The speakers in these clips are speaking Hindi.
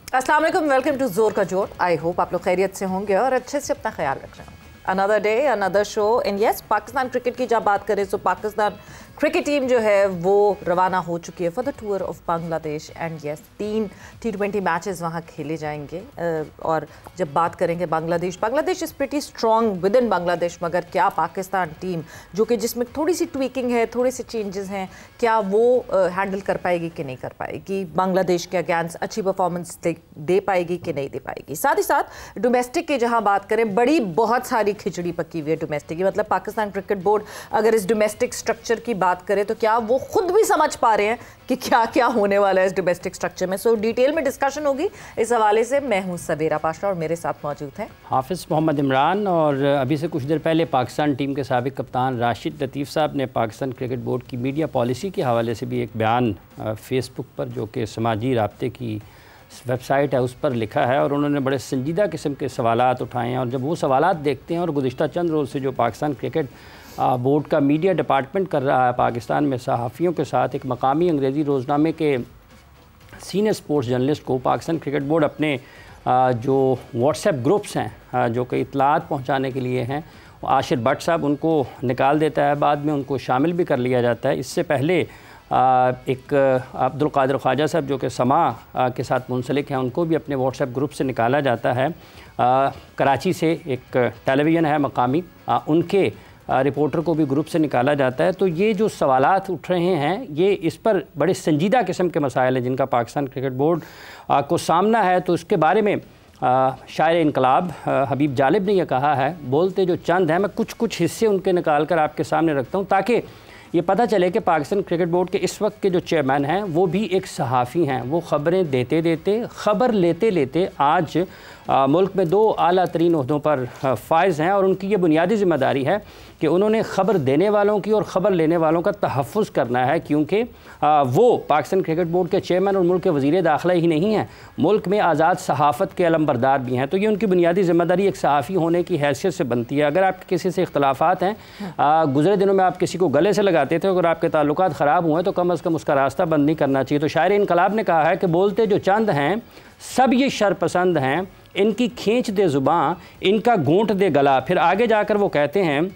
अस्सलाम वालेकुम, वेलकम टू जोर का जोर। आई होप आप लोग खैरियत से होंगे और अच्छे से अपना ख्याल रख रहे होंगे। Another day another show and yes, Pakistan cricket की जब बात करें तो पाकिस्तान क्रिकेट टीम जो है वो रवाना हो चुकी है for the tour of Bangladesh and yes 3 T20 matches वहाँ खेले जाएंगे। और जब बात करेंगे Bangladesh is pretty strong with in Bangladesh, मगर क्या पाकिस्तान टीम जो कि जिसमें थोड़ी सी ट्वीकिंग है, थोड़े से चेंजेस हैं, क्या वो हैंडल कर पाएगी कि नहीं कर पाएगी, बांग्लादेश के अगेंस्ट अच्छी परफॉर्मेंस दे पाएगी कि नहीं दे पाएगी। साथ ही साथ डोमेस्टिक की जहाँ बात करें, बहुत सारी खिचड़ी पकी हुई है डोमेस्टिक की। मतलब पाकिस्तान क्रिकेट बोर्ड अगर इस डोमेस्टिक स्ट्रक्चर की बात करें तो क्या वो खुद भी समझ पा रहे हैं कि क्या क्या होने वाला है इस डोमेस्टिक स्ट्रक्चर में। सो डिटेल में डिस्कशन होगी इस हवाले से। मैं हूं सबेरा पाशा और मेरे साथ मौजूद हैं हाफिज़ मोहम्मद इमरान। और अभी से कुछ देर पहले पाकिस्तान टीम के साबिक कप्तान राशिद लतीफ़ साहब ने पाकिस्तान क्रिकेट बोर्ड की मीडिया पॉलिसी के हवाले से भी एक बयान फेसबुक पर, जो कि समाजी राब्ते की वेबसाइट है, उस पर लिखा है। और उन्होंने बड़े संजीदा किस्म के सवालात उठाए हैं। और जब वो सवालात देखते हैं और गुज़िश्ता चंद रोज़ से जो पाकिस्तान क्रिकेट बोर्ड का मीडिया डिपार्टमेंट कर रहा है पाकिस्तान में सहाफ़ियों के साथ, एक मकामी अंग्रेज़ी रोज़नामे के सीनियर स्पोर्ट्स जर्नलिस्ट को पाकिस्तान क्रिकेट बोर्ड अपने जो व्हाट्सएप ग्रुप्स हैं जो कि इत्तलात पहुंचाने के लिए हैं, आशिर भट्ट साहब उनको निकाल देता है, बाद में उनको शामिल भी कर लिया जाता है। इससे पहले एक अब्दुल कादिर ख्वाजा साहब जो कि समा के साथ मुंसलिक हैं, उनको भी अपने व्हाट्सएप ग्रुप से निकाला जाता है। कराची से एक टेलीविज़न है मकामी, उनके रिपोर्टर को भी ग्रुप से निकाला जाता है। तो ये जो सवालात उठ रहे हैं, ये इस पर बड़े संजीदा किस्म के मसाइल हैं जिनका पाकिस्तान क्रिकेट बोर्ड को सामना है। तो इसके बारे में शायर इनकलाब हबीब जालिब ने यह कहा है, बोलते जो चंद हैं, मैं कुछ हिस्से उनके निकाल कर आपके सामने रखता हूँ ताकि ये पता चले कि पाकिस्तान क्रिकेट बोर्ड के इस वक्त के जो चेयरमैन हैं वो भी एक सहाफ़ी हैं। वो ख़बरें देते ख़बर लेते आज मुल्क में 2 आला तरीन ओहदों पर फाइज़ हैं। और उनकी ये बुनियादी ज़िम्मेदारी है कि उन्होंने ख़बर देने वालों की और ख़बर लेने वालों का तहफ़्फ़ुज़ करना है, क्योंकि वो पाकिस्तान क्रिकेट बोर्ड के चेयरमैन और मुल्क के वज़ीर दाखिला ही नहीं हैं, मुल्क में आज़ाद सहाफ़त के अलमबरदार भी हैं। तो ये उनकी बुनियादी ज़िम्मेदारी एक सहाफ़ी होने की हैसियत से बनती है। अगर आपके किसी से इख्तलाफ़ात हैं, गुज़रे दिनों में आप किसी को गले से लगाते थे, अगर आपके ताल्लुकात ख़राब हुए तो कम अज़ कम उसका रास्ता बंद नहीं करना चाहिए। तो शायर इनकलाब ने कहा है कि बोलते जो चंद हैं सब ये शरपसंद हैं, इनकी खींच दे ज़ुबां, इनका घूंट दे गला। फिर आगे जाकर वो कहते हैं,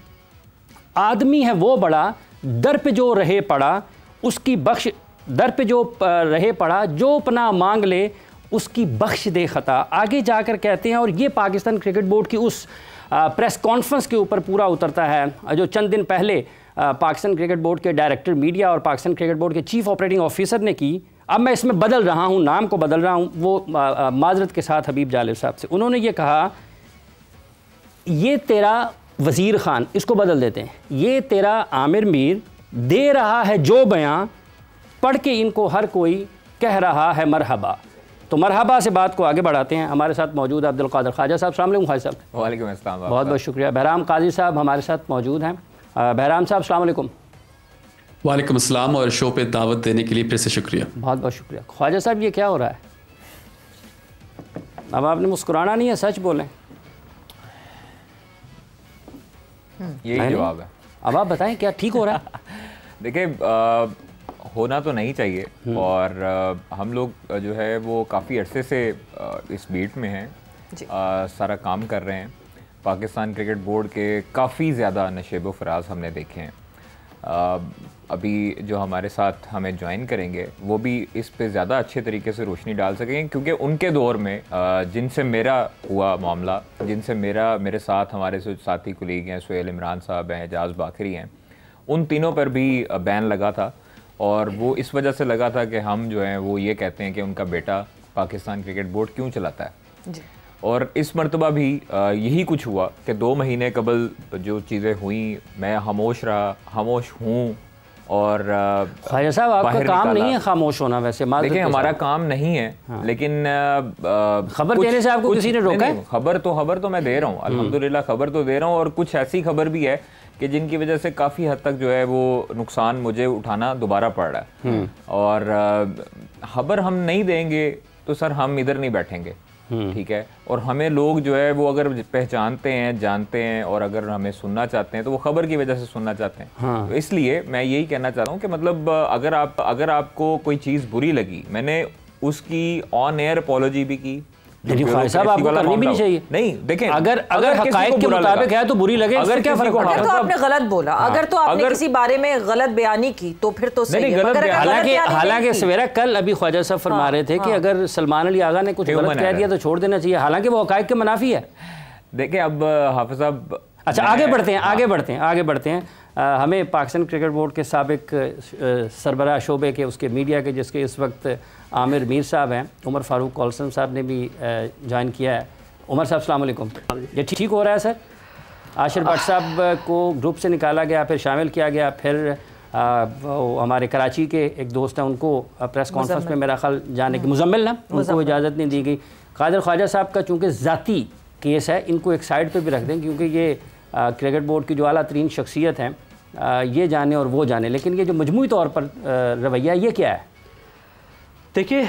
आदमी है वो बड़ा दर पे जो रहे पड़ा उसकी बख्श, दर पे जो रहे पड़ा जो पनाह मांग ले उसकी बख्श दे ख़ता। आगे जाकर कहते हैं, और ये पाकिस्तान क्रिकेट बोर्ड की उस प्रेस कॉन्फ्रेंस के ऊपर पूरा उतरता है जो चंद दिन पहले पाकिस्तान क्रिकेट बोर्ड के डायरेक्टर मीडिया और पाकिस्तान क्रिकेट बोर्ड के चीफ ऑपरेटिंग ऑफिसर ने की। अब मैं इसमें बदल रहा हूँ, नाम को बदल रहा हूँ, वो माजरत के साथ हबीब जालिब साहब से। उन्होंने ये कहा, ये तेरा वज़ीर ख़ान, इसको बदल देते हैं, ये तेरा आमिर मीर दे रहा है जो बयां, पढ़ के इनको हर कोई कह रहा है मरहबा। तो मरहबा से बात को आगे बढ़ाते हैं। हमारे साथ मौजूद अब्दुल कादिर ख्वाजा साहब। अस्सलाम वालेकुम ख्वाजा साहब। वालेकुम अस्सलाम। बहुत बहुत शुक्रिया। बहराम काजी साहब हमारे साथ मौजूद हैं। बहराम साहब अस्सलाम वालेकुम। वालेकुम अस्सलाम और शो पे दावत देने के लिए फिर से शुक्रिया। बहुत बहुत शुक्रिया। ख्वाजा साहब, ये क्या हो रहा है? अब आपने मुस्कुराना नहीं है, सच बोलें। यही जवाब है। अब आप बताएं क्या ठीक हो रहा है? देखिए, होना तो नहीं चाहिए और हम लोग जो है वो काफ़ी अरसे से इस बीट में हैं, सारा काम कर रहे हैं। पाकिस्तान क्रिकेट बोर्ड के काफ़ी ज़्यादा नशेब व फराज हमने देखे हैं। अभी जो हमारे साथ हमें ज्वाइन करेंगे वो भी इस पे ज़्यादा अच्छे तरीके से रोशनी डाल सकेंगे, क्योंकि उनके दौर में जिनसे मेरा हुआ मामला, जिनसे मेरे साथ हमारे साथी कुलीग हैं, सुहेल इमरान साहब हैं, एजाज बाकरी हैं, उन तीनों पर भी बैन लगा था। और वो इस वजह से लगा था कि हम जो हैं वो ये कहते हैं कि उनका बेटा पाकिस्तान क्रिकेट बोर्ड क्यों चलाता है जी। और इस मरतबा भी यही कुछ हुआ कि 2 महीने कबल जो चीज़ें हुई, मैं खामोश रहा, खामोश हूँ। और ख्वाजा साहब, आपका काम नहीं है खामोश होना। वैसे देखिए, हमारा काम नहीं है, हाँ। लेकिन खबर देने से आपको किसी ने रोका है? खबर तो मैं दे रहा हूँ, अल्हम्दुलिल्लाह खबर तो दे रहा हूँ। और कुछ ऐसी खबर भी है कि जिनकी वजह से काफ़ी हद तक जो है वो नुकसान मुझे उठाना दोबारा पड़ रहा है। और खबर हम नहीं देंगे तो सर हम इधर नहीं बैठेंगे, ठीक है। और हमें लोग जो है वो अगर पहचानते हैं, जानते हैं और अगर हमें सुनना चाहते हैं तो वो खबर की वजह से सुनना चाहते हैं। हाँ। तो इसलिए मैं यही कहना चाहता हूँ कि मतलब अगर आपको कोई चीज़ बुरी लगी, मैंने उसकी ऑन एयर अपॉलॉजी भी की। नहीं ख्वाजा साहब आपको करनी भी नहीं चाहिए। नहीं देखें, अगर हकायक के मुताबिक है तो बुरी लगे, अगर क्या फर्क पड़ता है? अगर तो आपने गलत बोला, अगर तो आपने किसी बारे में गलत बयानी की तो फिर तो सही है। हालांकि सवेरा कल अभी ख्वाजा साहब फरमा रहे थे कि अगर सलमान अली आगा ने कुछ गलत कह दिया तो छोड़ देना चाहिए, हालांकि वो हकायक के मुनाफी है। देखिए अब हाफिज साहब, अच्छा आगे बढ़ते हैं। हमें पाकिस्तान क्रिकेट बोर्ड के साबिक सरबराह शोबे के उसके मीडिया के, जिसके इस वक्त आमिर मीर साहब हैं, उमर फारूक कौलसन साहब ने भी ज्वाइन किया है। उमर साहब अस्सलाम वालेकुम। ये ठीक हो रहा है सर? आशिर भट्ट साहब को ग्रुप से निकाला गया, फिर शामिल किया गया, फिर हमारे कराची के एक दोस्त हैं उनको प्रेस कॉन्फ्रेंस में मेरा ख्याल जाने की मुजम्मिल ना, उनको इजाज़त नहीं दी गई। कादिर ख्वाजा साहब का चूँकि ज़ाती केस है, इनको एक साइड पे भी रख दें, क्योंकि ये क्रिकेट बोर्ड की जो आला तरीन शख्सियत हैं, ये जाने और वो जाने, लेकिन ये जो मजमूई तौर पर रवैया ये क्या है? देखिए,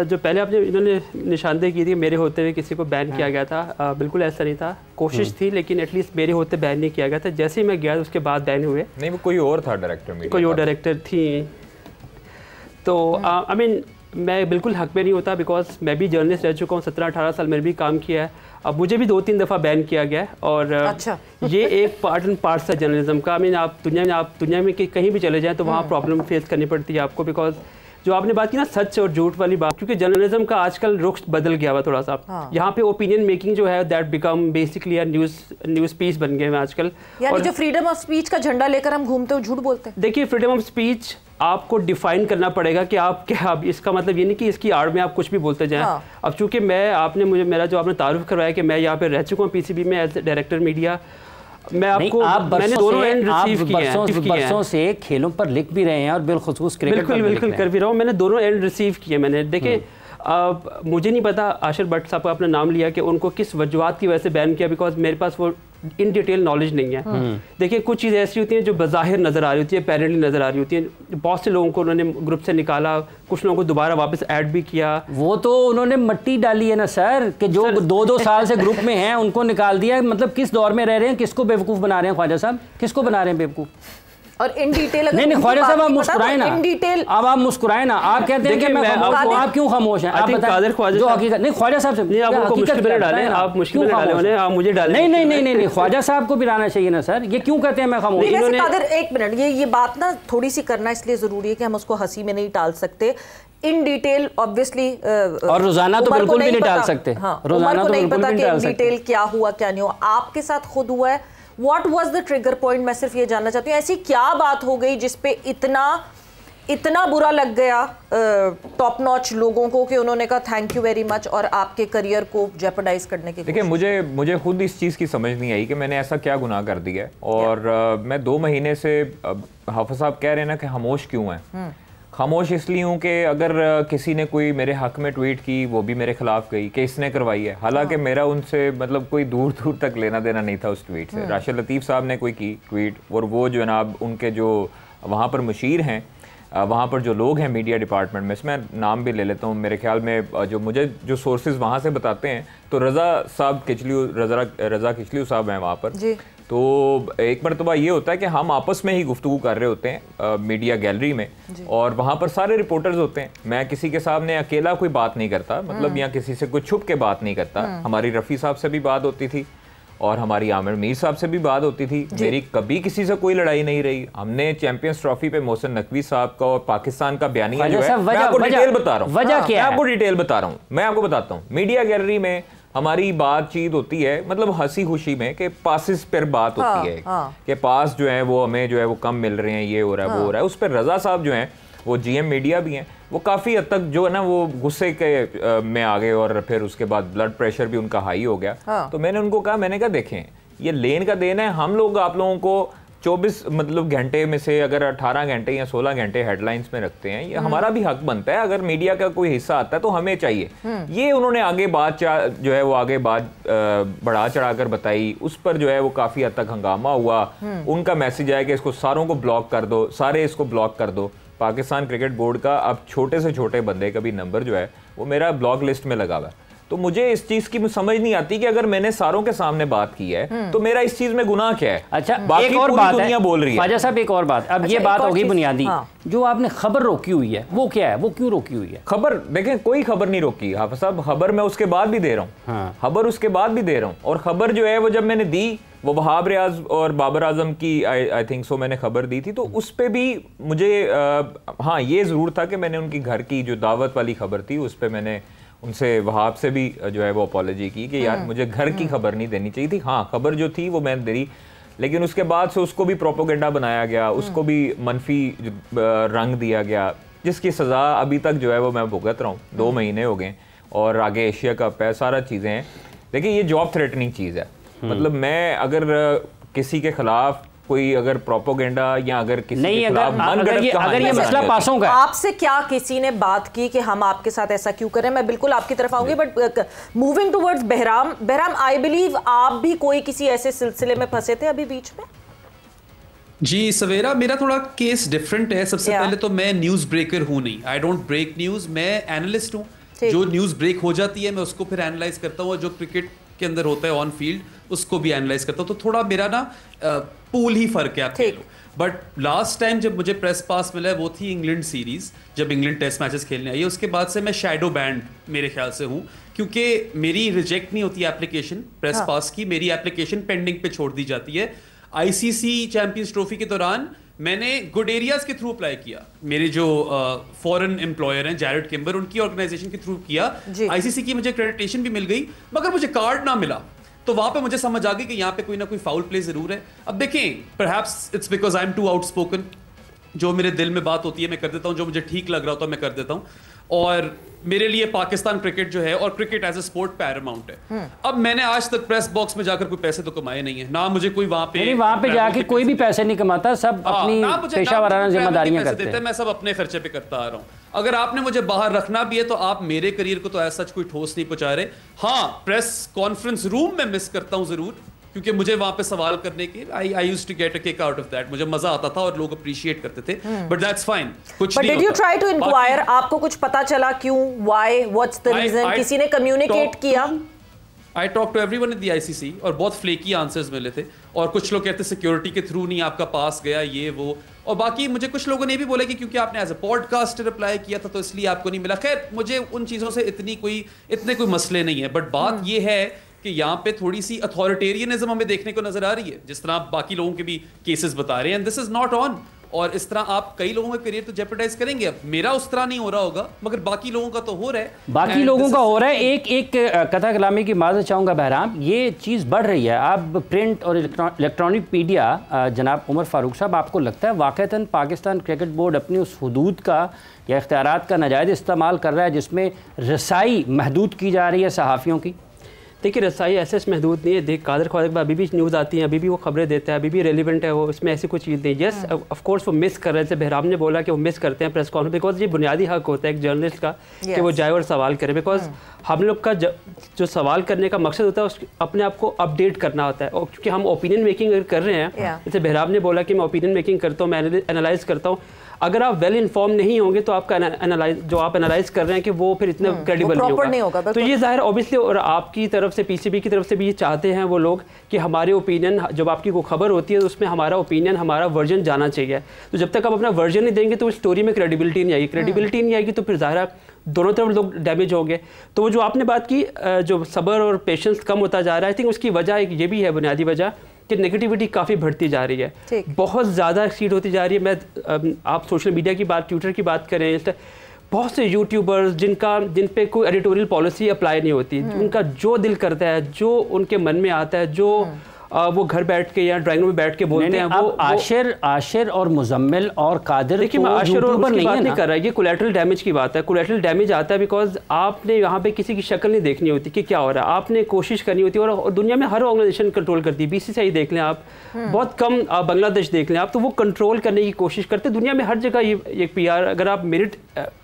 जो पहले आपने इन्होंने निशानदेही की थी मेरे होते हुए किसी को बैन किया गया था, बिल्कुल ऐसा नहीं था। कोशिश थी लेकिन एटलीस्ट मेरे होते बैन नहीं किया गया था। जैसे ही मैं गया उसके बाद बैन हुए। नहीं, वो कोई और था डायरेक्टर में, कोई और डायरेक्टर थी। तो आई मीन मैं बिल्कुल हक में नहीं होता, बिकॉज मैं भी जर्नलिस्ट रह चुका हूँ, 17-18 साल मैंने भी काम किया है। अब मुझे भी 2-3 दफ़ा बैन किया गया है और अच्छा। ये एक पार्ट एंड पार्ट्स है जर्नलिज्म का। आई मीन आप दुनिया में कहीं भी चले जाएँ तो वहाँ प्रॉब्लम फेस करनी पड़ती है आपको, बिकॉज जो आपने बात की ना सच और झूठ वाली बात, क्योंकि जर्नलिज्म का आजकल रुख बदल गया हुआ थोड़ा सा। यहाँ पे ओपिनियन मेकिंग जो है that become basically news piece बन गए हैं आजकल। यानी जो फ्रीडम ऑफ स्पीच का झंडा लेकर हम घूमते हो, झूठ बोलते हैं। देखिए, फ्रीडम ऑफ स्पीच आपको डिफाइन करना पड़ेगा कि आप क्या, अब इसका मतलब ये नहीं कि इसकी आड़ में आप कुछ भी बोलते जाएं। अब चूंकि आपने मुझे तारुफ करवाया कि मैं यहाँ पे रह चुका हूँ पीसीबी में एज डायरेक्टर मीडिया, मैं आपको मैंने दोनों एंड रिसीव किए हैं। बरसों से खेलों पर लिख भी रहे हैं और बिलखुसूस क्रिकेट बिल्कुल कर भी रहा हूँ। मैंने दोनों एंड रिसीव किए। मैंने देखे, मुझे नहीं पता आशिर भट्ट साहब का आपने नाम लिया कि उनको किस वजूहत की वजह से बैन किया, बिकॉज मेरे पास वो इन डिटेल नॉलेज नहीं है। देखिए, कुछ चीज़ें ऐसी होती हैं जो बज़ाहिर नज़र आ रही होती है, पैरेंटली नज़र आ रही होती है। बहुत से लोगों को उन्होंने ग्रुप से निकाला, कुछ लोगों को दोबारा वापस ऐड भी किया। वो तो उन्होंने मट्टी डाली है ना सर, कि जो 2-2 साल से ग्रुप में हैं उनको निकाल दिया। मतलब किस दौर में रह रहे हैं, किसको बेवकूफ़ बना रहे हैं ख्वाजा साहब, किसको बना रहे हैं बेवकूफ़? और इन डिटेल नहीं ख्वाजा साहब आप मुस्कुराए ना, अब आप मुस्कुराए ना, आप कहते हैं कि मैं आप क्यों खामोश हैं? आप बताएं जो हकीकत। नहीं ख्वाजा साहब से आपको मुश्किल में डालें, आप मुश्किल में डालें, आप मुझे डालें। नहीं ख्वाजा साहब को भी लाना चाहिए ना सर, ये क्यों कहते हैं मैं खामोश? कादिर एक मिनट, ये बात ना थोड़ी सी करना इसलिए जरूरी है कि हम उसको हंसी में नहीं टाल सकते। इन डिटेल ऑब्वियसली और रोजाना तो बिल्कुल भी नहीं टाल सकते। रोजाना तो नहीं पता कि इन डिटेल क्या हुआ क्या नहीं हुआ। आपके साथ खुद हुआ है, What was the trigger point? मैं सिर्फ ये जानना चाहती हूँ, ऐसी क्या बात हो गई जिसपे इतना बुरा लग गया टॉप नॉच लोगों को कि उन्होंने कहा थैंक यू वेरी मच और आपके करियर को जेपरडाइज करने की? देखिए, मुझे खुद इस चीज़ की समझ नहीं आई कि मैंने ऐसा क्या गुनाह कर दिया है। और मैं 2 महीने से हाफिज साहब कह रहे हैं ना कि खामोश क्यों है। खामोश इसलिए हूँ कि अगर किसी ने कोई मेरे हक में ट्वीट की, वो भी मेरे खिलाफ गई कि इसने करवाई है, हालांकि मेरा उनसे मतलब कोई दूर तक लेना देना नहीं था उस ट्वीट से। राशिद लतीफ़ साहब ने कोई की ट्वीट, और वो जनाब उनके जो वहाँ पर मुशीर हैं, वहाँ पर जो लोग हैं मीडिया डिपार्टमेंट में, इसमें नाम भी ले लेता हूँ, मेरे ख्याल में जो सोर्सेज वहाँ से बताते हैं, तो रज़ा किचलू साहब हैं वहाँ पर। तो एक मरतबा ये होता है कि हम आपस में ही गुफ्तगू कर रहे होते हैं मीडिया गैलरी में, और वहाँ पर सारे रिपोर्टर्स होते हैं। मैं किसी के सामने अकेला कोई बात नहीं करता, मतलब या किसी से कोई छुप के बात नहीं करता। हमारी रफ़ी साहब से भी बात होती थी और हमारी आमिर मीर साहब से भी बात होती थी। मेरी कभी किसी से कोई लड़ाई नहीं रही। हमने चैंपियंस ट्रॉफी पे मोहसिन नकवी साहब का और पाकिस्तान का बयानिया जो है, मैं आपको डिटेल बता रहा हूँ, मैं आपको बताता हूँ। मीडिया गैलरी में हमारी बातचीत होती है, मतलब हंसी खुशी में, कि पासिस पर बात होती है कि पास जो है वो हमें जो है वो कम मिल रहे हैं, ये हो रहा है वो हो रहा है। उस पर रज़ा साहब जो हैं, वो GM मीडिया भी हैं, वो काफ़ी हद तक जो है ना वो गुस्से के में आ गए, और फिर उसके बाद ब्लड प्रेशर भी उनका हाई हो गया। तो मैंने उनको कहा, मैंने कहा देखें, ये लेन का देन है। हम लोग आप लोगों को 24 मतलब घंटे में से अगर 18 घंटे या 16 घंटे हेडलाइंस में रखते हैं, ये हमारा भी हक बनता है। अगर मीडिया का कोई हिस्सा आता है तो हमें चाहिए। ये उन्होंने आगे बात जो है वो आगे बात बढ़ा चढ़ाकर बताई, उस पर जो है वो काफ़ी हद तक हंगामा हुआ। उनका मैसेज आया कि इसको सारों को ब्लॉक कर दो, सारे इसको ब्लॉक कर दो। पाकिस्तान क्रिकेट बोर्ड का अब छोटे से छोटे बंदे का भी नंबर जो है वो मेरा ब्लॉक लिस्ट में लगा हुआ है। तो मुझे इस चीज की समझ नहीं आती कि अगर मैंने सारों के सामने बात की है तो मेरा इस चीज में गुनाह क्या है। अच्छा, बाकी एक और पूरी बात दुनिया है बोल रही है। ख्वाजा साहब, एक और बात, अब ये बात होगी बुनियादी, जो आपने खबर रोकी हुई है वो क्या है, वो क्यों रोकी हुई है? खबर देखें, कोई खबर नहीं रोकी हाफिज साहब, खबर मैं उसके बाद भी दे रहा हूँ, खबर उसके बाद भी दे रहा हूँ। और खबर जो है वो जब मैंने दी, वो वहाब रियाज और बाबर आजम की आई थिंक सो मैंने खबर दी थी, तो उस पर भी मुझे हाँ ये ज़रूर था कि मैंने उनकी घर की जो दावत वाली खबर थी उस पर मैंने उनसे वहाब से भी जो है वो अपॉलॉजी की कि यार मुझे घर की खबर नहीं देनी चाहिए थी। हाँ, खबर जो थी वो मैंने दी, लेकिन उसके बाद से उसको भी प्रोपोगेंडा बनाया गया, उसको भी मनफी रंग दिया गया, जिसकी सज़ा अभी तक जो है वो मैं भुगत रहा हूँ। 2 महीने हो गए और आगे एशिया कप है, सारा चीज़ें हैं। देखिए ये जॉब थ्रेटनिंग चीज़ है, मतलब मैं अगर किसी के खिलाफ कोई अगर प्रोपोगेंडा या अगर किसी नहीं, के खिलाफ अगर ये मसला पासों का है, आपसे क्या किसी ने बात की कि हम आपके साथ ऐसा क्यों करें, मैं बिल्कुल आपकी तरफ आऊंगी, but moving towards Bahram, I believe आप भी कोई किसी ऐसे सिलसिले में फंसे थे अभी बीच में? जी सवेरा, मेरा थोड़ा केस डिफरेंट है। सबसे पहले तो मैं न्यूज ब्रेकर हूं नहीं, आई डोंट ब्रेक न्यूज, मैं एनालिस्ट हूं। जो न्यूज ब्रेक हो जाती है मैं उसको फिर एनालाइज करता हूँ, और जो क्रिकेट के अंदर होता है ऑन फील्ड उसको भी एनालाइज करता हूँ। तो थोड़ा मेरा ना पूल ही फर्क है आप कह लो। बट लास्ट टाइम जब मुझे प्रेस पास मिला है वो थी इंग्लैंड सीरीज, जब इंग्लैंड टेस्ट मैचेस खेलने आई है। उसके बाद से मैं शैडो बैंड मेरे ख्याल से हूँ, क्योंकि मेरी रिजेक्ट नहीं होती एप्लीकेशन प्रेस पास की, मेरी एप्लीकेशन पेंडिंग पे छोड़ दी जाती है। आईसीसी चैंपियंस ट्रॉफी के दौरान मैंने गुड एरियाज के थ्रू अप्लाई किया, मेरे जो फॉरेन एम्प्लॉयर हैं जैरेड किम्बर, उनकी ऑर्गेनाइजेशन के थ्रू किया। आईसीसी की मुझे क्रेडिटेशन भी मिल गई, मगर मुझे कार्ड ना मिला। तो वहां पे मुझे समझ आ गई कि यहाँ पे कोई ना कोई फाउल प्ले जरूर है। अब देखें, perhaps it's because I am too outspoken, जो मेरे दिल में बात होती है मैं कर देता हूँ, जो मुझे ठीक लग रहा होता है मैं कर देता हूँ। और मेरे लिए पाकिस्तान क्रिकेट जो है, और cricket as a sport paramount है। अब मैंने आज तक प्रेस बॉक्स में जाकर कोई पैसे तो कमाए नहीं है, ना मुझे कोई वहां पे जाके कोई भी पैसे नहीं कमाता, सब अपनी पेशा वाराना जिम्मेदारियां करते हैं। मैं सब अपने खर्चे पे करता आ रहा हूँ। अगर आपने मुझे बाहर रखना भी है तो आप मेरे करियर को तो ऐसा कोई ठोस नहीं पहुंचा रहे। हाँ, प्रेस कॉन्फ्रेंस रूम में मिस करता हूँ जरूर, क्योंकि मुझे वहां पे सवाल करने के I used to get a kick out of that, मुझे मजा आता था और लोग अप्रिशिएट करते थे, बट दैट्स फाइन। कुछ but did you try to enquire, आपको कुछ पता चला क्यों, व्हाई, व्हाट्स द रीजन, किसी ने कम्युनिकेट किया? I talk to everyone in the ICC और बहुत फ्लेकी आंसर्स मिले थे, और कुछ लोग कहते सिक्योरिटी के थ्रू नहीं आपका पास गया, ये वो। और बाकी मुझे कुछ लोगों ने भी बोला कि क्योंकि आपने एज अ पॉडकास्टर अप्लाई किया था तो इसलिए आपको नहीं मिला। खैर, मुझे उन चीज़ों से इतने कोई मसले नहीं है, बट बात ये है कि यहाँ पे थोड़ी सी अथॉरिटेरियनिज्म हमें देखने को नजर आ रही है, जिस तरह आप बाकी लोगों के भी केसेस बता रहे हैं, and this is not on. और इस तरह आप कई लोगों का करियर तो जेपरडाइज करेंगे। अब मेरा उस तरह नहीं हो रहा होगा, मगर बाकी लोगों का तो हो रहा है, बाकी लोगों का हो रहा है। एक कथा कलामी की माज़रत चाहूँगा बहराम, ये चीज़ बढ़ रही है। अब प्रिंट और इलेक्ट्रॉनिक मीडिया, जनाब उमर फारूक साहब, आपको लगता है वाक़तन पाकिस्तान क्रिकेट बोर्ड अपनी उस हदूद का या इख्तियारात का नाजायज़ इस्तेमाल कर रहा है जिसमें रसाई महदूद की जा रही है सहाफ़ियों की? देखिए, रसाई ऐसे महदूद नहीं है। देख, कादर ख्वाजा अभी भी न्यूज़ आती हैं, अभी भी वो खबरें देता है, अभी भी रेलिवेंट है वो, इसमें ऐसी कोई चीज़ नहीं। यस, ऑफ कोर्स वो मिस कर रहे हैं, जैसे बहराम ने बोला कि वो मिस करते हैं प्रेस कॉन्फ्रेंस, बिकॉज ये बुनियादी हक होता है एक जर्नलिस्ट का कि वो जाए और सवाल करे। बिकॉज हम लोग का जो सवाल करने का मकसद होता है उस अपने आप को अपडेट करना होता है, और क्योंकि हम ओपिनियन मेकिंग अगर कर रहे हैं, जैसे बहराम ने बोला कि मैं ओपिनियन मेकिंग करता हूँ, मैं एनालाइज करता हूँ। अगर आप वेल इन्फॉर्म नहीं होंगे तो आपका जो आप एनालाइज कर रहे हैं कि वो फिर इतना क्रेडिबल नहीं होगा। तो ये जाहिर ऑब्वियसली, और आपकी तरफ से, पीसीबी की तरफ से भी ये चाहते हैं वो लोग कि हमारे ओपिनियन, जब आपकी कोई खबर होती है तो उसमें हमारा ओपिनियन, हमारा वर्जन जाना चाहिए। तो जब तक आप अपना वर्जन नहीं देंगे तो उस स्टोरी में क्रेडिबिलिटी नहीं आएगी। क्रेडिबिलिटी नहीं आएगी तो फिर ज़ाहिर दोनों तरफ लोग डैमेज होंगे। तो वो जो आपने बात की, जो सब्र और पेशेंस कम होता जा रहा है, आई थिंक उसकी वजह एक ये भी है, बुनियादी वजह, कि नेगेटिविटी काफ़ी बढ़ती जा रही है, बहुत ज़्यादा एक्सीड होती जा रही है। मैं आप सोशल मीडिया की बात, ट्विटर की बात करें, बहुत से यूट्यूबर्स जिन पे कोई एडिटोरियल पॉलिसी अप्लाई नहीं होती, उनका जो दिल करता है, जो उनके मन में आता है, जो वो घर बैठ के या ड्राइंग रूम में बैठ के बोलते हैं। वो आशिर और मुजम्मिल और कादिर, देखिए मैं आशिर और उसकी बात नहीं कर रहा, ये कोलैटरल डैमेज की बात है। कोलैटरल डैमेज आता है बिकॉज आपने यहाँ पे किसी की शक्ल नहीं देखनी होती कि क्या हो रहा है, आपने कोशिश करनी होती है। और दुनिया में हर ऑर्गेनाइजेशन कंट्रोल करती है, बीसीसीआई देख लें आप, बहुत कम, बांग्लादेश देख लें आप, तो वो कंट्रोल करने की कोशिश करते हैं। दुनिया में हर जगह ये PR, अगर आप मेरिट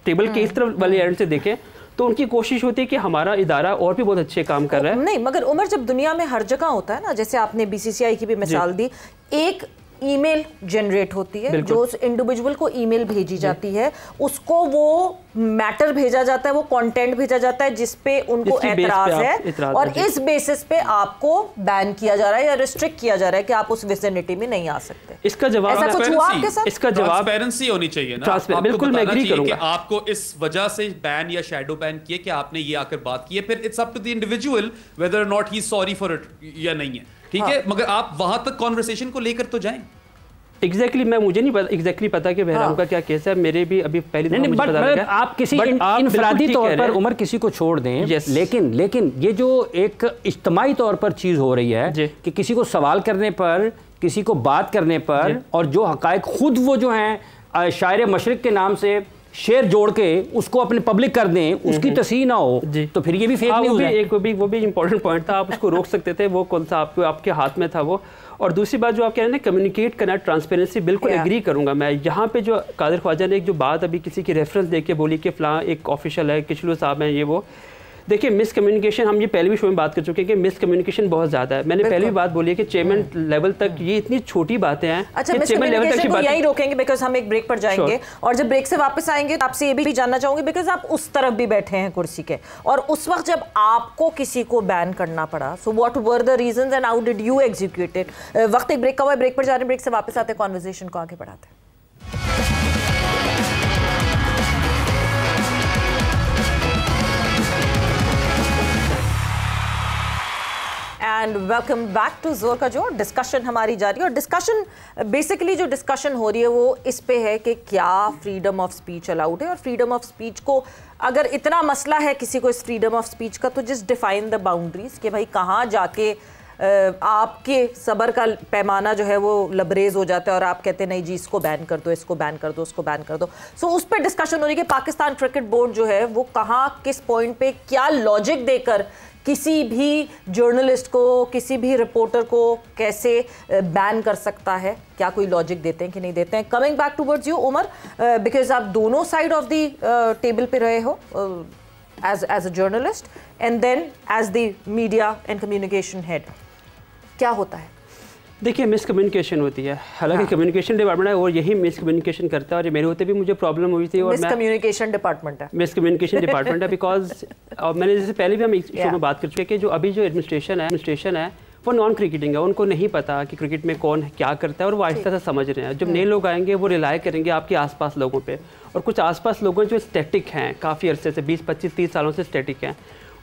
टेबल के इस तरफ वाले एंड से देखें तो उनकी कोशिश होती है कि हमारा इदारा और भी बहुत अच्छे काम कर रहा है। नहीं, मगर उमर, जब दुनिया में हर जगह होता है ना, जैसे आपने BCCI की भी मिसाल दी, एक ईमेल जनरेट होती है, जो उस इंडिविजुअल को ईमेल भेजी जाती है, उसको वो मैटर भेजा जाता है, वो कंटेंट भेजा जाता है जिसपे उनको एतराज है, और इस बेसिस पे आपको बैन किया जा रहा है या रिस्ट्रिक्ट किया जा रहा है कि आप उस विसिनिटी में नहीं आ सकते। इसका जवाब ऐसा कुछ हुआ आपके साथ? इसका जवाब ट्रांसपेरेंसी होनी चाहिए ना, बिल्कुल मैं एग्री करूंगा कि आपको इस वजह से बैन या शैडो बैन किए कि आपने ये आकर बात की है, फिर it's up to the individual whether not he is sorry for it या नहीं है, ठीक है, मगर आप वहां तक कॉन्वर्सेशन को लेकर तो जाएं। एग्जैक्टली मैं मुझे नहीं एग्जैक्टली पता कि बहराम का क्या केस है, मेरे भी अभी पहली नहीं, बट आप किसी इनफरादी तौर पर उमर किसी को छोड़ दें, लेकिन ये जो एक इज्तिमाई तौर पर चीज़ हो रही है कि किसी को सवाल करने पर, किसी को बात करने पर, और जो हकायक खुद वो जो हैं शायर मशरिक के नाम से शेर जोड़ के उसको अपने पब्लिक कर दें, उसकी तस्हीर ना हो, तो फिर ये भी फेक न्यूज़ है। वो भी इंपॉर्टेंट पॉइंट था, आप उसको रोक सकते थे, वो कौन सा आपके हाथ में था वो। और दूसरी बात जो आप कह रहे हैं ना, कम्युनिकेट करना, ट्रांसपेरेंसी, बिल्कुल एग्री करूंगा मैं। यहाँ पे जो कादिर ख्वाजा ने एक जो बात अभी किसी की रेफरेंस दे के बोली कि फ़लाँ एक ऑफिशियल है, किचलू साहब हैं, ये वो, देखिए मिसकम्युनिकेशन, हम ये पहले भी शो में बात कर चुके हैं कि मिसकम्युनिकेशन बहुत ज़्यादा है। मैंने पहले भी बात बोली है कि चेयरमैन लेवल तक ये इतनी छोटी बातें हैं। अच्छा, मिसकम्युनिकेशन को यही रोकेंगे बिकॉज हम एक ब्रेक पर जाएंगे, और जब ब्रेक से वापस आएंगे तो आपसे ये भी जानना चाहूंगी बिकॉज आप उस तरफ भी बैठे हैं कुर्सी के, और उस वक्त जब आपको किसी को बैन करना पड़ा, so what were the reasons and how did you execute it? वक्त एक ब्रेक का हुआ है, ब्रेक पर जा रहे हैं, ब्रेक से वापस आते हैं, कॉन्वर्सेशन को आगे बढ़ाते हैं। एंड वेलकम बैक टू जोर का जोर। डिस्कशन हमारी जारी है, और डिस्कशन बेसिकली जो डिस्कशन हो रही है वो इस पे है कि क्या फ्रीडम ऑफ स्पीच अलाउड है, और फ्रीडम ऑफ स्पीच को अगर इतना मसला है किसी को इस फ्रीडम ऑफ स्पीच का, तो जस्ट डिफाइन द बाउंड्रीज कि भाई कहाँ जाके आपके सबर का पैमाना जो है वो लबरेज हो जाता है और आप कहते हैं नहीं जी इसको बैन कर दो, इसको बैन कर दो, उसको बैन कर दो। सो उस पर डिस्कशन हो रही है कि पाकिस्तान क्रिकेट बोर्ड जो है वो कहाँ, किस पॉइंट पे, क्या लॉजिक देकर किसी भी जर्नलिस्ट को, किसी भी रिपोर्टर को कैसे बैन कर सकता है, क्या कोई लॉजिक देते हैं कि नहीं देते हैं। Coming back towards you Umar, because आप दोनों साइड ऑफ द टेबल पे रहे हो as a journalist and then as the media and communication head, क्या होता है? देखिए मिसकम्युनिकेशन होती है, हालांकि कम्युनिकेशन डिपार्टमेंट है और यही मिसकम्युनिकेशन करता है, और मेरे होते भी मुझे प्रॉब्लम हुई थी। और मिसकम्युनिकेशन डिपार्टमेंट है, मिसकम्युनिकेशन डिपार्टमेंट है बिकॉज मैंने जैसे पहले भी हम इस शो में बात कर चुके हैं कि जो अभी जो एडमिनिस्ट्रेशन है वो नॉन क्रिकेटिंग है, उनको नहीं पता कि क्रिकेट में कौन क्या करता है, और वो आहिस्ता से समझ रहे हैं। जब नए लोग आएंगे वो रिलाय करेंगे आपके आसपास लोगों पे, और कुछ आसपास लोगों जो स्टैटिक हैं, काफ़ी अरसे से 20, 25, 30 सालों से स्टैटिक हैं,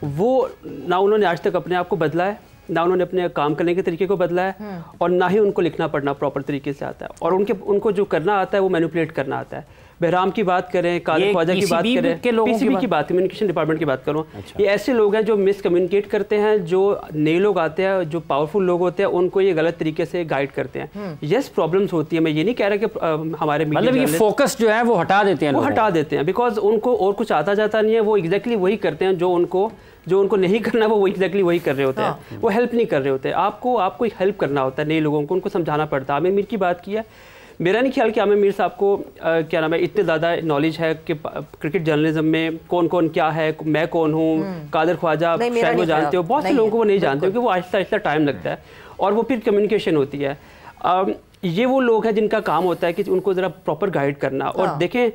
वो ना उन्होंने आज तक अपने आप को बदला है, ना उन्होंने अपने काम करने के तरीके को बदला है, और ना ही उनको लिखना पढ़ना प्रॉपर तरीके से आता है, और उनको जो करना आता है वो मैनिपुलेट करना आता है। बहराम की बात करें, कादिर ख्वाजा की बात करें, पीसीबी की बात, कम्युनिकेशन डिपार्टमेंट की बात करूँ, ये ऐसे लोग हैं जो मिस कम्युनिकेट करते हैं, जो नए लोग आते हैं, जो पावरफुल लोग होते हैं, उनको ये गलत तरीके से गाइड करते हैं। यस प्रॉब्लम्स होती है, मैं ये नहीं कह रहा कि हमारे मतलब ये फोकस जो है वो हटा देते हैं, बिकॉज उनको और कुछ आता जाता नहीं है, वो एग्जैक्टली वही करते हैं जो उनको नहीं करना, वो एग्जैक्टली वही कर रहे होते हैं। वो हेल्प नहीं कर रहे होते, आपको हेल्प करना होता है नए लोगों को, उनको समझाना पड़ता है। आमिर मीर की बात की है, मेरा नहीं ख्याल कि आमिर मीर साहब को क्या नाम है इतने ज़्यादा नॉलेज है कि क्रिकेट जर्नलिज्म में कौन कौन क्या है, मैं कौन हूँ, कादिर ख्वाजा शायद वो जानते हो, बहुत से लोगों को वो नहीं जानते, क्योंकि वो आहिस्ता आहिस्ता टाइम लगता है, और वो फिर कम्युनिकेशन होती है। ये वो लोग हैं जिनका काम होता है कि उनको ज़रा प्रॉपर गाइड करना। और देखें,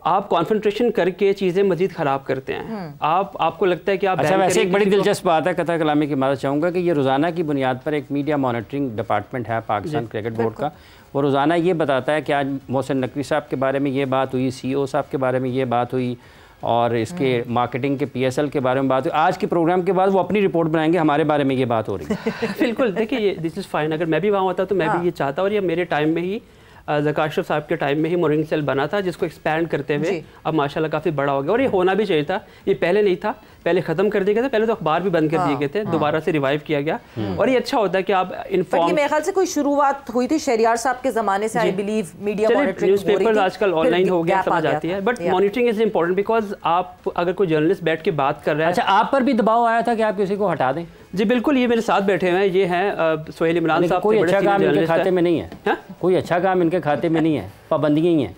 आप कॉन्सेंट्रेशन करके चीज़ें मजीद ख़राब करते हैं, आपको लगता है कि आप अच्छा, वैसे एक बड़ी दिलचस्प बात है, कथा कलामी की मदद चाहूँगा कि ये रोज़ाना की बुनियाद पर एक मीडिया मॉनिटरिंग डिपार्टमेंट है पाकिस्तान क्रिकेट बोर्ड का, वो रोज़ाना ये बताता है कि आज मोहसिन नकवी साहब के बारे में ये बात हुई, CEO साहब के बारे में ये बात हुई, और इसके मार्केटिंग के PSL के बारे में बात हुई। आज के प्रोग्राम के बाद वो अपनी रिपोर्ट बनाएंगे, हमारे बारे में ये बात हो रही है। बिल्कुल, देखिए दिस इज़ फाइन, अगर मैं भी वहाँ होता तो मैं भी ये चाहता, और ये मेरे टाइम में ही ज़का अशरफ साहब के टाइम में ही मॉनिटरिंग सेल बना था, जिसको एक्सपैंड करते हुए अब माशाल्लाह काफ़ी बड़ा हो गया, और ये होना भी चाहिए था। ये पहले नहीं था, पहले ख़त्म कर दिए गए थे, पहले तो अखबार भी बंद कर दिए गए थे, दोबारा से रिवाइव किया गया, और ये अच्छा होता है कि आप इन्फॉर्म। मेरे ख्याल से कोई शुरुआत हुई थी शहरियार साहब के ज़माने से, I believe media monitoring, newspapers आजकल ऑनलाइन हो गया, समझ आती है, but monitoring is important because आप अगर कोई जर्नलिस्ट बैठ के बात कर रहा है। अच्छा, आप पर भी दबाव आया था कि आप किसी को हटा दें? जी बिल्कुल, ये मेरे साथ बैठे हुए हैं, ये हैं सोहेल इमरान साहब। कोई अच्छा काम इनके खाते में नहीं है, कोई अच्छा काम इनके खाते में नहीं है, पाबंदियाँ ही हैं।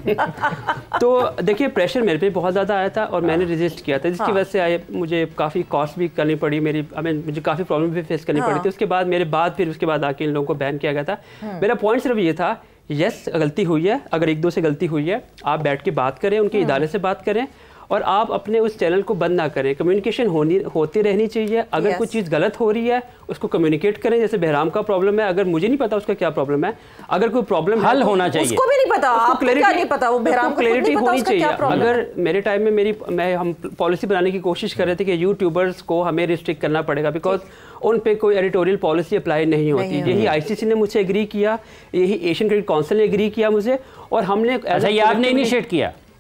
तो देखिए प्रेशर मेरे पे बहुत ज़्यादा आया था और मैंने रेजिस्ट किया था, जिसकी वजह से मुझे काफ़ी कॉस्ट भी करनी पड़ी, मुझे काफ़ी प्रॉब्लम भी फेस करनी पड़ी थी। उसके बाद फिर उसके बाद आके इन लोगों को बैन किया गया था। मेरा पॉइंट सिर्फ ये था, यस गलती हुई है, अगर एक दो से गलती हुई है आप बैठ के बात करें, उनके इदारे से बात करें और आप अपने उस चैनल को बंद ना करें। कम्युनिकेशन होती रहनी चाहिए। अगर कोई चीज़ गलत हो रही है उसको कम्युनिकेट करें। जैसे बहराम का प्रॉब्लम है, अगर मुझे नहीं पता उसका क्या प्रॉब्लम है, अगर कोई प्रॉब्लम हल होना चाहिए, उसको भी नहीं पता, आपको क्या नहीं पता, वो बहराम को क्लैरिटी होनी चाहिए। अगर है? मेरे टाइम में हम पॉलिसी बनाने की कोशिश कर रहे थे कि यूट्यूबर्स को हमें रिस्ट्रिक्ट करना पड़ेगा बिकॉज उन पे कोई एडिटोरियल पॉलिसी अप्लाई नहीं होती। यही आईसीसी ने मुझसे एग्री किया, यही एशियन क्रिकेट काउंसिल ने एग्री किया मुझे, और हमने आपने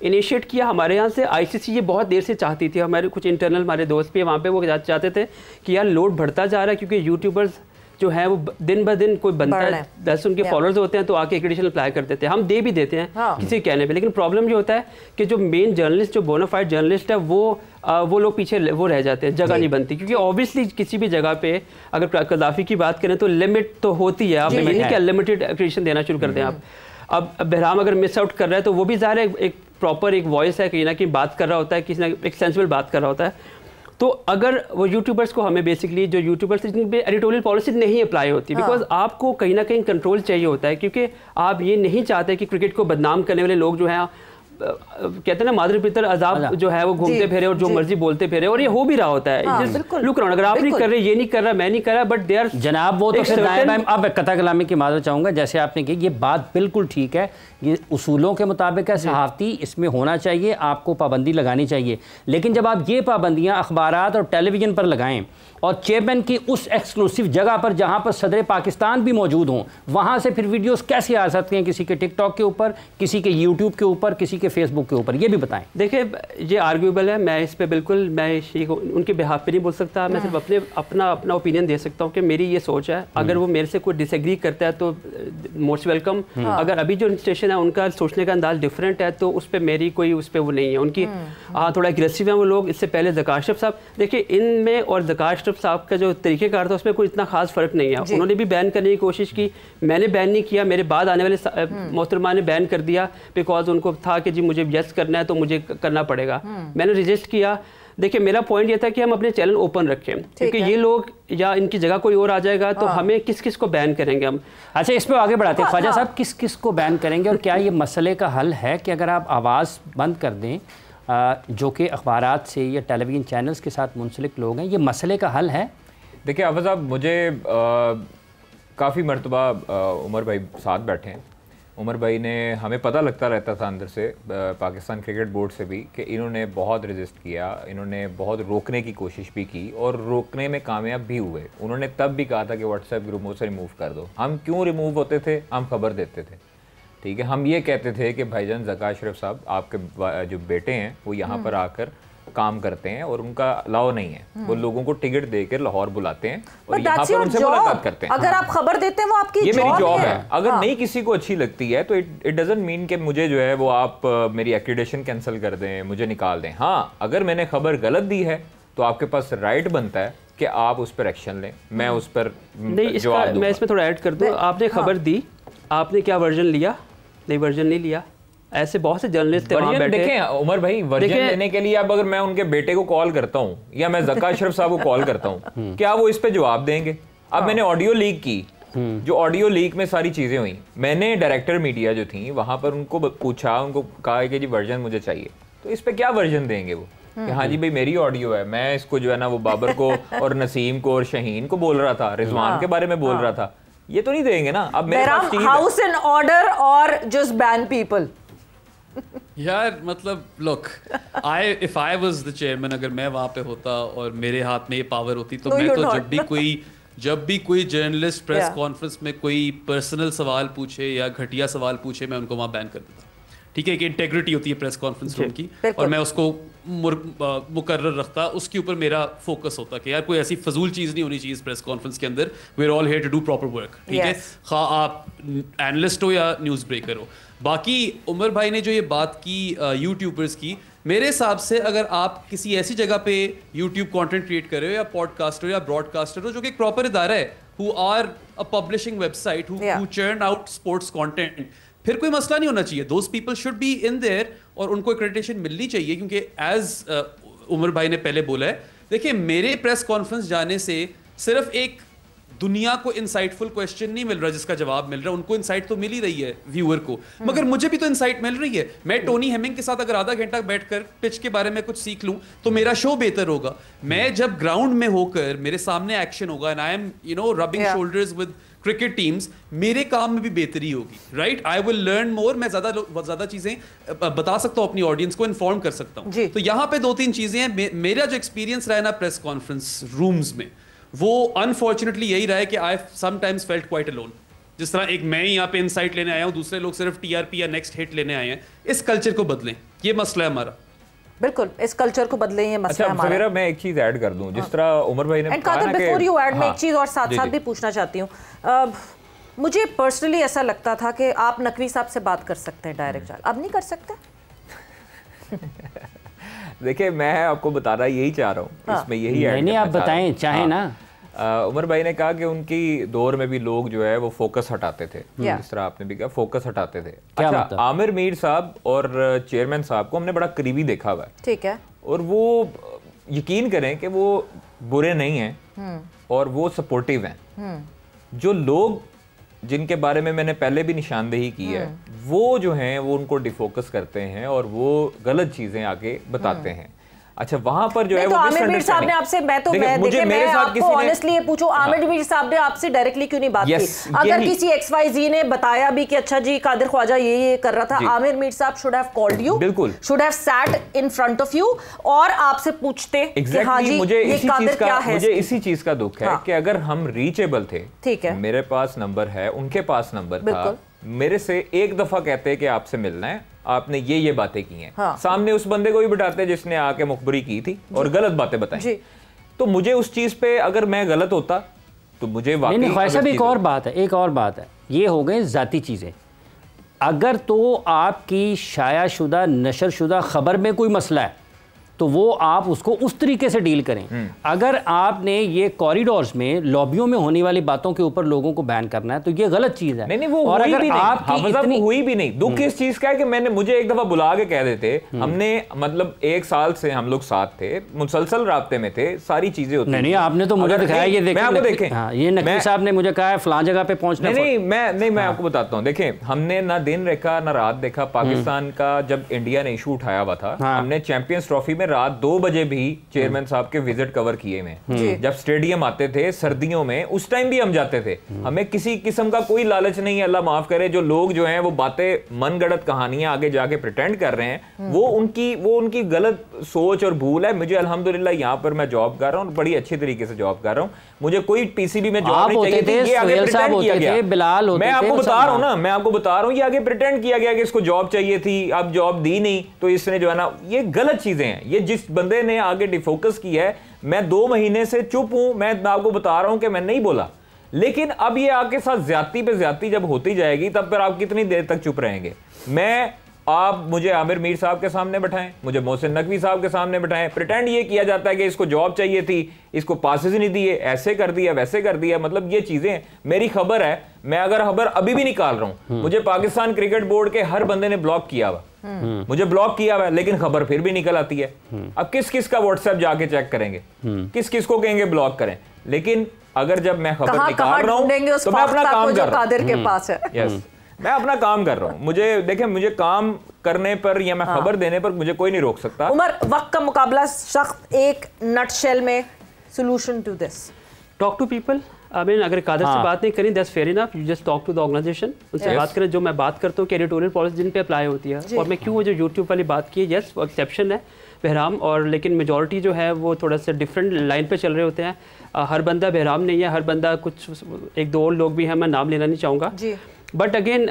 इनिशिएट किया हमारे यहाँ से। आईसीसी ये बहुत देर से चाहती थी, हमारे कुछ इंटरनल हमारे दोस्त भी वहाँ पे वो चाहते थे कि यार लोड बढ़ता जा रहा है, क्योंकि यूट्यूबर्स जो है वो दिन ब दिन कोई बनता है, 10 उनके फॉलोअर्स होते हैं तो आके एक्रेडिटेशन अप्लाई कर देते हैं, हम दे भी देते हैं किसी कहने पे। लेकिन प्रॉब्लम ये होता है कि जो मेन जर्नलिस्ट, जो बोनाफाइड जर्नलिस्ट है, वो लोग पीछे वो रह जाते हैं, जगह नहीं बनती। क्योंकि ऑब्वियसली किसी भी जगह पे अगर कदाफी की बात करें तो लिमिट तो होती है, आप नहीं कि अनलिमिटेड एक्रेडिटेशन देना शुरू कर दें आप। अब बहराम अगर मिस आउट कर रहा है तो वो भी ज़ाहिर है एक प्रॉपर एक वॉइस है, कहीं ना कहीं बात कर रहा होता है, किसी ना एक सेंसिबल बात कर रहा होता है। तो अगर वो यूट्यूबर्स को, हमें बेसिकली जो यूट्यूबर्स जिन पे एडिटोरियल पॉलिसी नहीं अप्लाई होती, बिकॉज आपको कहीं ना कहीं कंट्रोल चाहिए होता है, क्योंकि आप ये नहीं चाहते कि क्रिकेट को बदनाम करने वाले लोग जो हैं, कहते हैं ना मादर पितर अजाब जो है वो घूमते फिरे और जो मर्जी बोलते फिरे, और ये हो भी रहा होता है। लुक अराउंड, अगर आप नहीं कर रहे, ये नहीं कर रहा, मैं नहीं कर रहा, बट दे आर जनाब वो तो फिर अब कथा कलामी की माजरत चाहूँगा, जैसे आपने की ये बात बिल्कुल ठीक है, ये उसूलों के मुताबिक है, सहाफ़ती इसमें होना चाहिए, आपको पाबंदी लगानी चाहिए। लेकिन जब आप ये पाबंदियाँ अखबारात और टेलीविज़न पर लगाएं और चेयरमैन की उस एक्सक्लूसिव जगह पर जहाँ पर सदर पाकिस्तान भी मौजूद हों, वहाँ से फिर वीडियोस कैसे आ सकते हैं किसी के टिकटॉक के ऊपर, किसी के यूट्यूब के ऊपर, किसी के फेसबुक के ऊपर, ये भी बताएं। देखिए ये आर्ग्यूबल है, मैं इस पे बिल्कुल उनके बिहाफ पे नहीं बोल सकता, मैं सिर्फ अपना ओपिनियन दे सकता हूँ कि मेरी ये सोच है। अगर वो मेरे से कोई डिसएग्री करता है तो मोस्ट वेलकम। अगर अभी जो स्टेशन है उनका सोचने का अंदाज डिफरेंट है तो उस पर मेरी कोई उस पर वो नहीं है उनकी। थोड़ा एग्रेसिव है वो लोग। इससे पहले ज़का अशरफ साहब, देखिए इनमें और ज़का अशरफ साहब का जो तरीक़ेकार था उसमें कोई इतना खास फ़र्क नहीं है। उन्होंने भी बैन करने की कोशिश की, मैंने बैन नहीं किया, मेरे बाद आने वाले मोहतरमा ने बैन कर दिया बिकॉज उनको था कि जी मुझे यस करना है तो मुझे करना पड़ेगा। मैंने रजिस्ट किया। देखिए मेरा पॉइंट ये था कि हम अपने चैनल ओपन रखें, क्योंकि ये लोग या इनकी जगह कोई और आ जाएगा तो हमें किस किस को बैन करेंगे हम। अच्छा इस पे आगे बढ़ाते हैं ख्वाजा साहब, किस किस को बैन करेंगे और क्या ये मसले का हल है कि अगर आप आवाज़ बंद कर दें जो कि अखबारात से या टेलीविज़न चैनल्स के साथ मुंसलिक लोग हैं, ये मसले का हल है? देखिए अफज़ साहब, मुझे काफ़ी मरतबा उमर भाई साथ बैठे हैं। उमर भाई ने, हमें पता लगता रहता था अंदर से पाकिस्तान क्रिकेट बोर्ड से भी कि इन्होंने बहुत रेजिस्ट किया, इन्होंने बहुत रोकने की कोशिश भी की और रोकने में कामयाब भी हुए। उन्होंने तब भी कहा था कि व्हाट्सएप ग्रुपों से रिमूव कर दो। हम क्यों रिमूव होते थे? हम खबर देते थे, ठीक है। हम ये कहते थे कि भाईजान ज़का अशरफ साहब आपके जो बेटे हैं वो यहाँ पर आकर काम करते हैं और उनका अलाउ नहीं है, वो लोगों को टिकट देकर लाहौर बुलाते हैं और यहाँ पर उनसे मुलाकात करते हैं। अगर आप खबर देते हैं वो आपकी ये मेरी जॉब है। अगर नहीं किसी को अच्छी लगती है तो इट डजंट मीन कि मुझे जो है वो आप मेरी एक्रेडिटेशन कैंसिल कर दें, मुझे निकाल दें। हाँ, अगर मैंने खबर गलत दी है तो आपके पास राइट बनता है कि आप उस पर एक्शन लें, मैं उस पर जवाब दूंगा। मैं इसमें थोड़ा ऐड कर दूं, आपने खबर दी, आपने क्या वर्जन लिया? नहीं, वर्जन नहीं लिया। ऐसे बहुत से जर्नलिस्ट थे वहाँ बैठे। देखें उमर भाई, वर्जन लेने के लिए अब अगर मैं उनके बेटे को कॉल करता हूँ या मैं ज़का अशरफ साहब को कॉल करता हूँ, क्या वो इस पे जवाब देंगे? अब मैंने ऑडियो लीक की, जो ऑडियो लीक में सारी चीजें हुई, मैंने डायरेक्टर मीडिया जो थी वहां पर उनको पूछा, उनको कहा कि जी वर्जन मुझे चाहिए, तो इस पे क्या वर्जन देंगे वो कि हाँ जी भाई मेरी ऑडियो है, मैं इसको जो है ना वो बाबर को और नसीम को और शहीन को बोल रहा था, रिजवान के बारे में बोल रहा था, ये तो नहीं देंगे ना। अब मेरे पास हाउस एंड ऑर्डर और जस्ट बैन पीपल। यार मतलब look, if I was the chairman, अगर मैं वहां पे होता और मेरे हाथ में ये पावर होती तो मैं तो जब भी कोई जर्नलिस्ट प्रेस कॉन्फ्रेंस में कोई पर्सनल सवाल पूछे या घटिया सवाल पूछे, मैं उनको वहां बैन कर देता। ठीक है कि इंटेग्रिटी होती है प्रेस कॉन्फ्रेंस रूम की, और मैं उसको मुकर्रर रखता, उसके ऊपर मेरा फोकस होता कि यार कोई ऐसी फजूल चीज़ नहीं होनी चाहिए इस प्रेस कॉन्फ्रेंस के अंदर। We are all here to do proper work, ठीक है, खा आप एनालिस्ट हो या न्यूज़ ब्रेकर हो। बाकी उमर भाई ने जो ये बात की यूट्यूबर्स की, मेरे हिसाब से अगर आप किसी ऐसी जगह पे यूट्यूब कंटेंट क्रिएट कर रहे हो या पॉडकास्टर या ब्रॉडकास्टर हो जो कि एक प्रॉपर इदारा है, who are a publishing website, who churn out sports content, फिर कोई मसला नहीं होना चाहिए. Those people should be in there और उनको एक्रेडिटेशन मिलनी चाहिए, क्योंकि एज उमर भाई ने पहले बोला है, देखिए मेरे प्रेस कॉन्फ्रेंस जाने से सिर्फ एक दुनिया को इंसाइटफुल क्वेश्चन नहीं मिल रहा जिसका जवाब मिल रहा है, उनको इंसाइट तो मिल ही रही है व्यूअर को, मगर मुझे भी तो इंसाइट मिल रही है. मैं टोनी हेमिंग के साथ अगर आधा घंटा बैठकर पिच के बारे में कुछ सीख लूं तो मेरा शो बेहतर होगा. मैं जब ग्राउंड में होकर मेरे सामने एक्शन होगा and I am rubbing shoulders with cricket teams, मेरे काम में भी बेहतरी होगी. Right, I will learn more. मैं ज्यादा चीजें बता सकता हूं अपनी ऑडियंस को, इन्फॉर्म कर सकता हूं. तो यहाँ पे 2-3 चीजें हैं. मेरा जो एक्सपीरियंस रहा है ना प्रेस कॉन्फ्रेंस रूम्स में, वो अनफॉर्चुनेटली यही रहा है कि I sometimes felt quite alone. जिस तरह एक मैं यहाँ पे इनसाइट लेने आया हूँ, दूसरे लोग सिर्फ टीआरपी या नेक्स्ट हिट लेने आए हैं. इस कल्चर को बदलें, ये मसला है हमारा. बिल्कुल, इस कल्चर को बदलें, ये मसला हमारा. मेरा मैं एक चीज ऐड कर दूं, जिस तरह उमर भाई ने कहा ना, बिफोर यू ऐड, मैं एक चीज और साथ भी पूछना चाहती हूँ. मुझे पर्सनली ऐसा लगता था कि आप नकवी साहब से बात कर सकते हैं डायरेक्ट, अब नहीं कर सकते? देखिए मैं आपको बता रहा यही चाह रहा हूँ, इसमें यही ऐड नहीं, आप बताएं चाहे ना. उमर भाई ने कहा कि उनकी दौर में भी लोग जो है वो फोकस हटाते थे, जिस तरह आपने भी कहा फोकस हटाते थे. अच्छा, आमिर मीर साहब और चेयरमैन साहब को हमने बड़ा करीबी देखा हुआ है. ठीक है. और वो यकीन करें कि वो बुरे नहीं हैं और वो सपोर्टिव हैं. जो लोग जिनके बारे में मैंने पहले भी निशानदेही की है, वो जो हैं वो उनको डिफोकस करते हैं और वो गलत चीजें आगे बताते हैं. अच्छा, वहां पर जो है वो आमिर मीर साहब ने आपसे, मैं आपको ऑनेस्टली ये पूछूं, आमिर मीर साहब ने आपसे डायरेक्टली क्यों नहीं बात की? अगर किसी XYZ ने बताया भी कि अच्छा जी कादिर ख्वाजा ये कर रहा था, आमिर मीर साहब शुड हैव कॉल्ड यू, बिल्कुल should have sat in front of you और आपसे पूछते कि हाँ जी ये कादिर क्या है. मुझे इसी चीज का दुख है कि अगर हम रीचेबल थे, ठीक है, मेरे पास नंबर है, उनके पास नंबर था, मेरे से एक दफा कहते कि आपसे मिलना है, आपने ये बातें की हैं, सामने उस बंदे को भी बिठाते जिसने आके मुखबरी की थी और गलत बातें बताई, तो मुझे उस चीज पे अगर मैं गलत होता तो मुझे वाकई नहीं, ख्वाहिश भी एक और बात है, ये हो गए जाती चीजें. अगर तो आपकी शायाशुदा नशरशुदा खबर में कोई मसला है तो वो आप उसको उस तरीके से डील करें. अगर आपने ये कॉरिडोर्स में लॉबियों में होने वाली बातों के ऊपर लोगों को बैन करना है तो ये गलत चीज है. नहीं, वो और हुई अगर भी आपकी इतनी हुई भी नहीं. दुख इस चीज का है कि मुझे एक दफा बुला के कह देते, हमने मतलब 1 साल से हम लोग साथ थे, मुसलसल राब्ते में थे, सारी चीजें होती. नहीं, आपने तो मुझे दिखाया, ये देखें, ये नकवी साहब ने मुझे कहा है फलां जगह पे पहुंचना. नहीं, मैं आपको बताता हूँ. देखें, हमने ना दिन देखा ना रात देखा. पाकिस्तान का जब इंडिया ने इशू उठाया हुआ था, हमने चैंपियंस ट्रॉफी में रात 2 बजे भी चेयरमैन साहब के विजिट कवर किए में. जब स्टेडियम आते थे सर्दियों में, उस टाइम भी हम जाते थे. हमें किसी किस्म का कोई लालच नहीं है. अल्लाह माफ करे जो लोग जो हैं वो बातें मनगढ़ंत कहानियां आगे जाके प्रिटेंड कर रहे हैं, वो उनकी गलत सोच और भूल है. मुझे अल्हम्दुलिल्लाह यहाँ पर मैं जॉब कर रहा हूँ, बड़ी अच्छी तरीके से जॉब कर रहा हूँ. मुझे कोई पीसीबी में जॉब नहीं चाहिए थी, ये आगे प्रिटेंड किया गया. मैं आपको बता रहा हूँ, ये आगे प्रिटेंड किया गया कि इसको जॉब चाहिए थी, अब जॉब दी नहीं तो इसने जो है ना, ये गलत चीजें हैं. ये जिस बंदे ने आगे डिफोकस किया है, मैं 2 महीने से चुप हूं. मैं आपको बता रहा हूं कि मैं नहीं बोला, लेकिन अब ये आपके साथ ज्यादती पे ज्यादती जब होती जाएगी तब फिर आप कितनी देर तक चुप रहेंगे? आप मुझे आमिर मीर साहब के सामने बैठाएं, मुझे मोहसिन नकवी साहब के सामने बैठाएं, प्रिटेंड ये किया जाता है कि इसको जॉब चाहिए थी, इसको पासेस नहीं दिए, ऐसे कर दिया वैसे कर दिया. मतलब ये चीजें, मेरी खबर है, मैं अगर खबर अभी भी निकाल रहा हूं, मुझे पाकिस्तान क्रिकेट बोर्ड के हर बंदे ने ब्लॉक किया हुआ, मुझे ब्लॉक किया हुआ, लेकिन खबर फिर भी निकल आती है. अब किस किस का व्हाट्सएप जाके चेक करेंगे, किस किस को कहेंगे ब्लॉक करें? लेकिन अगर जब मैं खबर निकाल रहा हूं तो मैं अपना काम कर रहा हूं. मैं अपना काम कर रहा हूं. मुझे काम करने पर या मैं खबर देने पर मुझे कोई नहीं रोक सकता. उमर, वक्त का मुकाबला सख्त, एक नटशेल में solution to this. Talk to people. अगर कादर से बात नहीं करें, that's fair enough. You just talk to the organisation, उनसे बात करें. जो मैं बात करता हूँ कि एडिटोरियल पॉलिसी जिन पे अप्लाई होती है, और मैं क्यों वो जो यूट्यूब वाली बात की है, यस वो एक्सेप्शन है बहराम, और लेकिन मेजॉरिटी जो है वो थोड़ा सा डिफरेंट लाइन पे चल रहे होते हैं. हर बंदा बहराम नहीं है, हर बंदा कुछ 1-2 और लोग भी हैं, मैं नाम लेना नहीं चाहूँगा. बट अगेन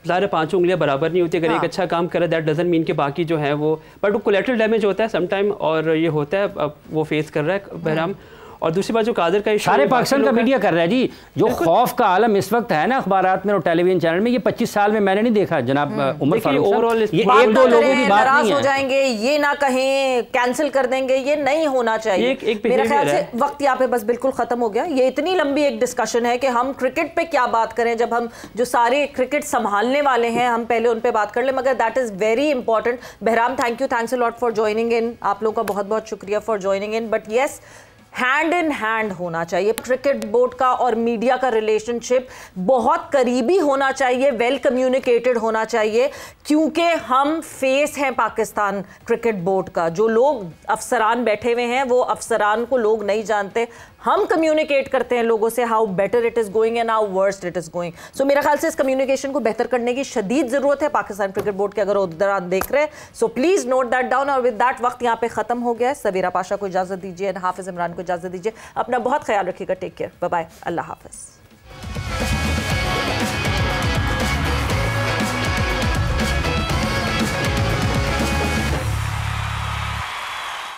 ज़ाहिर 5 उंगलियां बराबर नहीं होती. अगर एक अच्छा काम करे दैट डजंट मीन कि बाकी जो है वो, बट वो कोलेटरल डैमेज होता है समटाइम, और ये होता है वो फेस कर रहा है बहराम. और दूसरी बात जो कादर का सारे पाकिस्तान का मीडिया कर रहा है जी, जो खौफ का आलम इस वक्त है ना अखबारात में और टेलीविजन चैनल में, ये 25 साल में मैंने नहीं देखा जनाब उमर फारूक ओवरऑल ये एक दो लोगों की बात नहीं है। हो जाएंगे, ये ना कहें, कैंसिल कर देंगे, ये नहीं होना चाहिए। मेरे ख्याल से वक्त यहाँ पे बस बिल्कुल खत्म हो गया। ये इतनी लंबी एक डिस्कशन है कि हम क्रिकेट पे क्या बात करें, जब हम जो सारे क्रिकेट संभालने वाले हैं हम पहले उन पे बात कर ले, मगर that is very important. Bahram thanks a lot for joining in, आप लोगों का बहुत बहुत शुक्रिया for joining in. But yes, hand in hand होना चाहिए क्रिकेट बोर्ड का और मीडिया का रिलेशनशिप, बहुत करीबी होना चाहिए, वेल कम्युनिकेटेड होना चाहिए, क्योंकि हम फेस हैं पाकिस्तान क्रिकेट बोर्ड का। जो लोग अफसरान बैठे हुए हैं वो अफसरान को लोग नहीं जानते, हम कम्युनिकेट करते हैं लोगों से how better it is going and how worst it is going. So मेरे ख्याल से इस कम्युनिकेशन को बेहतर करने की शदीद जरूरत है पाकिस्तान क्रिकेट बोर्ड के, अगर उधर देख रहे हैं। So please note that down. और विद दैट वक्त यहाँ पे खत्म हो गया है। सवेरा पाशा को इजाजत दीजिए, हाफिज इमरान को इजाजत दीजिए। अपना बहुत ख्याल रखिएगा। टेक केयर, बाय बाय, अल्लाह हाफिज।